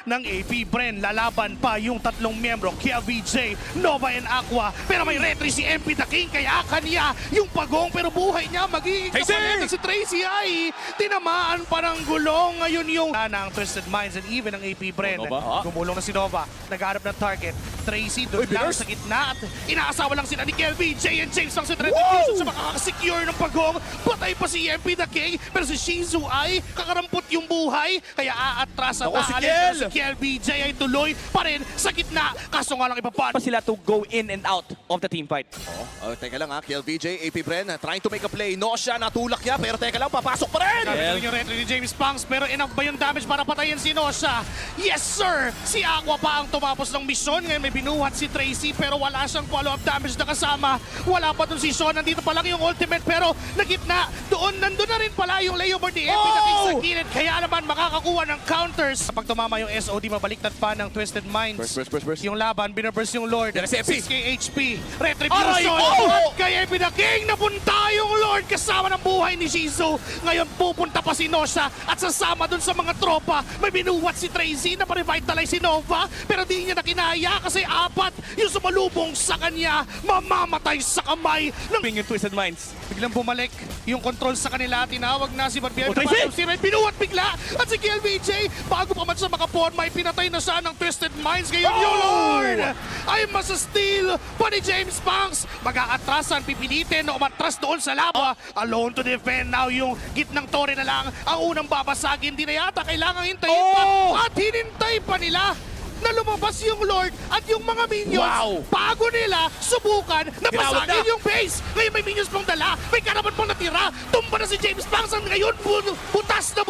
ng AP Bren. Lalaban pa yung tatlong miyembro, Kia VJ, Nova and Aqua. Pero may retry si MP The King, kaya kanya yung pagong pero buhay niya magiging kapalit. Si Tracy ay tinamaan pa ng gulong. Ngayon yung ng Twisted Minds and even ng AP Bren. Gumulong na si Nova, nagharap ng target. Tracy doon lang sa gitna at inaasawa lang sila ni Kia VJ and James lang sa retribution sa makakasecure ng pagong. Patay pa si MP The King, pero si Shizu ay kakarampot yung buhay, kaya aatras at aalis. Si Kia VJ ay tuloy pa rin sa gitna, kaso nga lang ipapan pa sila to go in and out of the team fight. Teka lang ha, KLVJ, AP Bren, trying to make a play. Nosha, natulak niya, pero teka lang, papasok pa rin! Sabi yung retry ni James Punks, pero enough ba yung damage para patayin si Nosha? Yes sir! Si Aqua pa ang tumapos ng misyon. Ngayon may binuhat si Tracy, pero wala siyang follow-up damage na kasama. Wala pa dun si Sean, nandito pa lang yung ultimate, pero nagitna, nandun na rin pala yung layover ni MP The King sa gilid, kaya naman makakakuha ng counters. Kapag tumama yung SOD, mabaliktad pa ng Twisted Minds. Burst. Yung laban, binurburst yung Lord. Yan si MP. 6k HP, retribution. At kay MP The King, napunta yung Lord kasama ng buhay ni Shizu. Ngayon pupunta pa si Nosha at sasama dun sa mga tropa. May binuhat si Tracy na pa-revitalize si Nova, pero di niya na kinaya kasi apat yung sumalubong sa kanya. Mamamatay sa kamay ng Yung Twisted Minds. biglang bumalik yung control sa kanila. Tinawag na si Barbier. Tracy! Si Red binuhat bigla. At si KLVJ, bago pa man sa makaporma, ay pinatay na siya ng Twisted Minds. Ngayon yung Lord ay masa-steal pa ni James Punks. Mag-aatrasan, pipilitin na umatras doon sa lava. Alone to defend now yung gitnang tore na lang ang unang babasagin. Di na yata kailangang hintayin pa. At hinintay pa nila na lumabas yung Lord at yung mga minions bago nila subukan na pasagin yung base. Ngayon may minions pang dala, may karaman pang natira. Tumba na si James Punks, ngayon butas na